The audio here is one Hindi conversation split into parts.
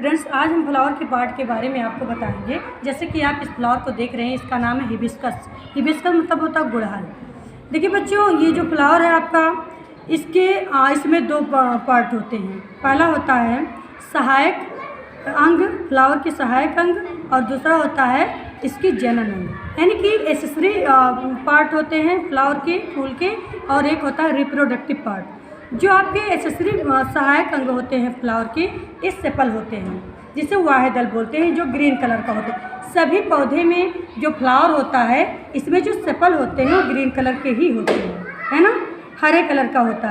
स्टूडेंट्स, आज हम फ्लावर के पार्ट के बारे में आपको बताएंगे। जैसे कि आप इस फ्लावर को देख रहे हैं, इसका नाम है हिबिस्कस। हिबिस्कस मतलब होता है गुड़हल। देखिए बच्चों, ये जो फ्लावर है आपका, इसमें दो पार्ट होते हैं। पहला होता है सहायक अंग, फ्लावर के सहायक अंग, और दूसरा होता है इसकी जनन अंग, यानी कि एसेसरी पार्ट होते हैं फ्लावर के, फूल के, और एक होता है रिप्रोडक्टिव पार्ट। जो आपके एसेसरी सहायक अंग होते हैं फ्लावर के, इस सेपल होते हैं, जिसे वाहेदल बोलते हैं, जो ग्रीन कलर का होता है। सभी पौधे में जो फ्लावर होता है, इसमें जो सेपल होते हैं वो ग्रीन कलर के ही होते हैं, है ना, हरे कलर का होता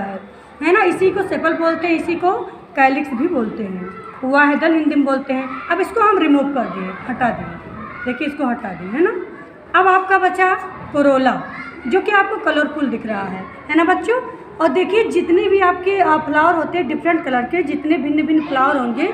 है ना। इसी को सेपल बोलते हैं, इसी को कैलिक्स भी बोलते हैं, वाहेदल हिंदी में बोलते हैं। अब इसको हम रिमूव कर दिए, हटा दिए, देखिए इसको हटा दिए, है ना। अब आपका बचा कोरोला, जो कि आपको कलरफुल दिख रहा है ना बच्चों। और देखिए जितने भी आपके फ्लावर होते हैं डिफरेंट कलर के, जितने भिन्न भिन्न फ्लावर होंगे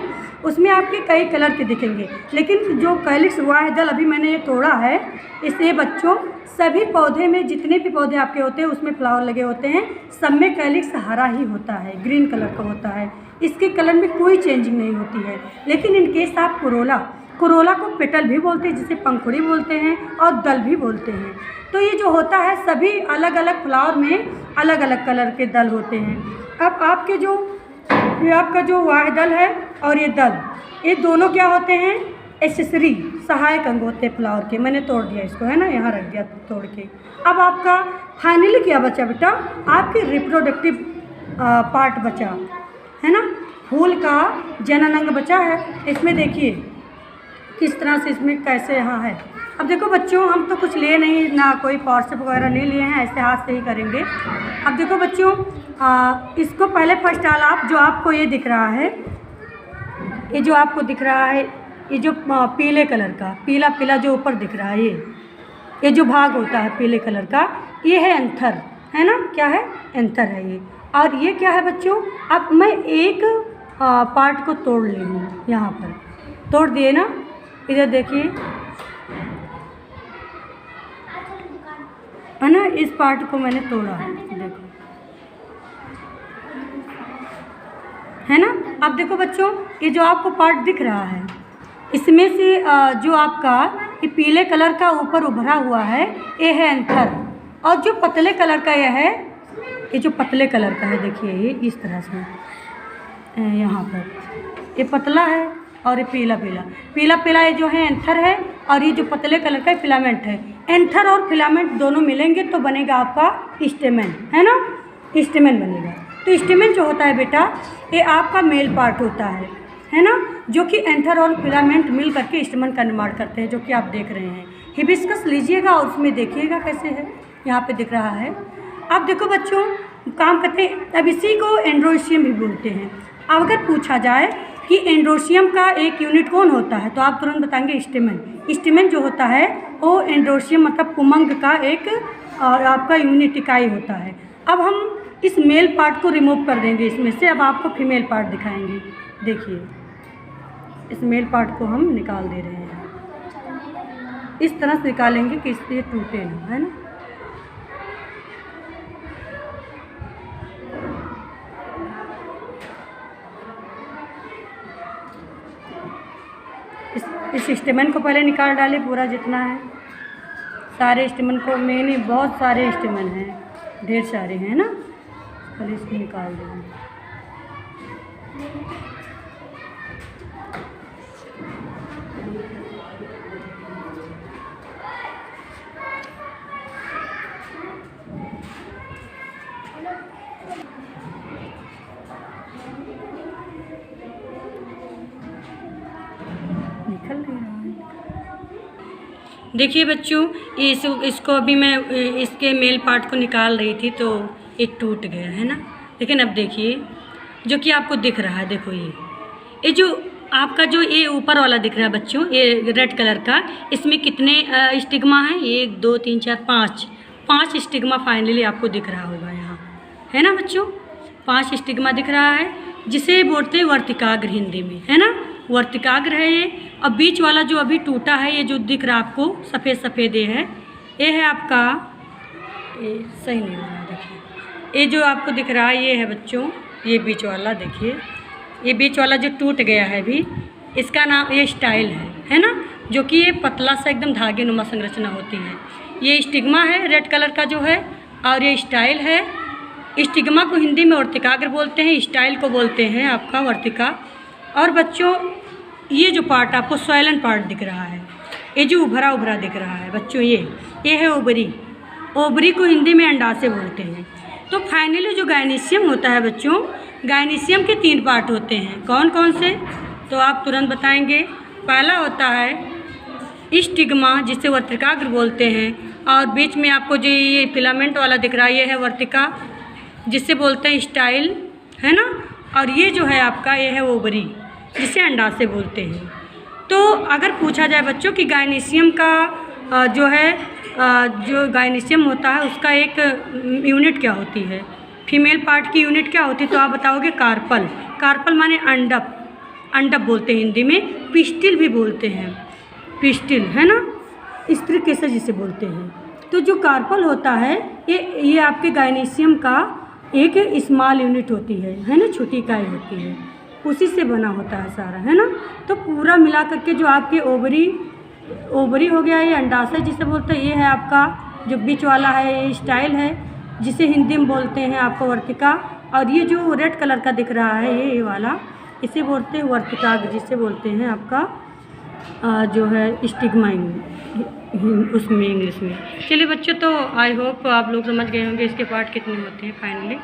उसमें आपके कई कलर के दिखेंगे। लेकिन जो कैलिक्स वाहेदल अभी मैंने ये तोड़ा है, इससे बच्चों सभी पौधे में, जितने भी पौधे आपके होते हैं उसमें फ्लावर लगे होते हैं, सब में कैलिक्स हरा ही होता है, ग्रीन कलर का होता है। इसके कलर में कोई चेंजिंग नहीं होती है। लेकिन इनकेस आप कोरोला को पेटल भी बोलते हैं, जिसे पंखुड़ी बोलते हैं, और दल भी बोलते हैं। तो ये जो होता है, सभी अलग अलग फ्लावर में अलग अलग कलर के दल होते हैं। अब आपके ये आपका जो वाहेदल है और ये दल, ये दोनों क्या होते हैं, एसेसरी सहायक अंग होते हैं फ्लावर के। मैंने तोड़ दिया इसको, है ना, यहाँ रख दिया तोड़ के। अब आपका फाइनली क्या बचा बेटा, आपके रिप्रोडक्टिव पार्ट बचा, है ना, फूल का जनन अंग बचा है। इसमें देखिए किस तरह से, इसमें कैसे यहाँ है। अब देखो बच्चों, हम तो कुछ लिए नहीं ना, कोई फॉर्सेप वगैरह नहीं लिए हैं, ऐसे हाथ से ही करेंगे। अब देखो बच्चों, इसको पहले फर्स्ट ऑल आप, जो आपको ये दिख रहा है, ये जो आपको दिख रहा है, ये जो पीले कलर का, पीला पीला जो ऊपर दिख रहा है, ये जो भाग होता है पीले कलर का, ये है एंथर, है ना, क्या है, एंथर है ये। और ये क्या है बच्चों, अब मैं एक पार्ट को तोड़ ली हूँ, यहाँ पर तोड़ दिए ना, इधर देखिए, है ना, इस पार्ट को मैंने तोड़ा है, देखो, है ना। अब देखो बच्चों, ये जो आपको पार्ट दिख रहा है, इसमें से जो आपका ये पीले कलर का ऊपर उभरा हुआ है, ये है एंथर। और जो पतले कलर का ये है, ये जो पतले कलर का है, देखिए ये इस तरह से यहाँ पर ये पतला है, और ये पीला पीला पीला पीला ये जो है एंथर है, और ये जो पतले कलर का फिलामेंट है। एंथर और फिलामेंट दोनों मिलेंगे तो बनेगा आपका स्टेमन, है ना, स्टेमन बनेगा। तो स्टेमन जो होता है बेटा, ये आपका मेल पार्ट होता है ना, जो कि एंथर और फिलामेंट मिल करके स्टेमन का निर्माण करते हैं, जो कि आप देख रहे हैं। हिबिस्कस लीजिएगा और उसमें देखिएगा कैसे है, यहाँ पे दिख रहा है। अब देखो बच्चों, काम करते हैं, अब इसी को एंड्रोसियम भी बोलते हैं। अब अगर पूछा जाए कि एंड्रोसियम का एक यूनिट कौन होता है, तो आप तुरंत बताएंगे स्टेमन। स्टेमन जो होता है वो एंड्रोसियम मतलब पुमंग का एक और आपका यूनिट इकाई होता है। अब हम इस मेल पार्ट को रिमूव कर देंगे इसमें से। अब आपको फीमेल पार्ट दिखाएंगे, देखिए इस मेल पार्ट को हम निकाल दे रहे हैं, इस तरह से निकालेंगे कि इससे टूटे ना, है ना। इस स्टेमन को पहले निकाल डाले, पूरा जितना है, सारे स्टेमन को, मैंने बहुत सारे स्टेमन हैं, ढेर सारे हैं ना, पहले इसको निकाल देंगे। देखिए बच्चों, इसको अभी मैं इसके मेल पार्ट को निकाल रही थी तो ये टूट गया, है ना। लेकिन अब देखिए जो कि आपको दिख रहा है, देखो ये जो आपका जो ये ऊपर वाला दिख रहा है बच्चों, ये रेड कलर का, इसमें कितने स्टिग्मा हैं, 1 2 3 4 5 स्टिग्मा फाइनली आपको दिख रहा होगा यहाँ, है ना बच्चों, 5 स्टिग्मा दिख रहा है, जिसे बोलते हैं वर्तिकाग्र हिंदी में, है ना, वर्तिकाग्र है ये। और बीच वाला जो अभी टूटा है, ये जो दिख रहा है आपको सफ़ेद सफ़ेद ये है आपका, ये सही नहीं हो रहा, देखिए ये जो आपको दिख रहा है ये है बच्चों, ये बीच वाला देखिए, ये बीच वाला जो टूट गया है अभी, इसका नाम ये स्टाइल है ना, जो कि ये पतला सा एकदम धागे नुमा संरचना होती है। ये स्टिग्मा है रेड कलर का जो है, और ये स्टाइल है। स्टिग्मा को हिंदी में वर्तिकाग्र बोलते हैं, स्टाइल को बोलते हैं आपका वर्तिका। और बच्चों ये जो पार्ट आपको सोइलन पार्ट दिख रहा है, ये जो उभरा उभरा दिख रहा है बच्चों, ये है ओवरी। ओवरी को हिंदी में अंडाशय बोलते हैं। तो फाइनली जो गायनीशियम होता है बच्चों, गायनीशियम के 3 पार्ट होते हैं। कौन कौन से, तो आप तुरंत बताएंगे। पहला होता है स्टिग्मा, जिसे वर्तिकाग्र बोलते हैं, और बीच में आपको जो ये फिलामेंट वाला दिख रहा है ये है वर्तिका, जिसे बोलते हैं स्टाइल, है ना। और ये जो है आपका ये है ओवरी, जिसे अंडाशय बोलते हैं। तो अगर पूछा जाए बच्चों कि गायनीशियम का जो है जो गायनीशियम होता है उसका एक यूनिट क्या होती है, फीमेल पार्ट की यूनिट क्या होती है, तो आप बताओगे कार्पल। कार्पल माने अंडप, अंडप बोलते हैं हिंदी में। पिस्टिल भी बोलते हैं, पिस्टिल, है ना, स्त्री केसर जिसे बोलते हैं। तो जो कार्पल होता है ये आपके गायनीशियम का एक स्मॉल यूनिट होती है ना, छोटी इकाई होती है, उसी से बना होता है सारा, है ना। तो पूरा मिला करके जो आपके ओवरी हो गया, ये अंडाशय जिसे बोलते हैं, ये है आपका जो बीच वाला है ये स्टाइल है, जिसे हिंदी में बोलते हैं आपको वर्तिका। और ये जो रेड कलर का दिख रहा है ये वाला, इसे बोलते हैं वर्तिकाग्र, जिसे बोलते हैं आपका जो है स्टिग्मा उसमें इंग्लिश में। चलिए बच्चों, तो आई होप आप लोग समझ गए होंगे इसके पार्ट कितने होते हैं फाइनली।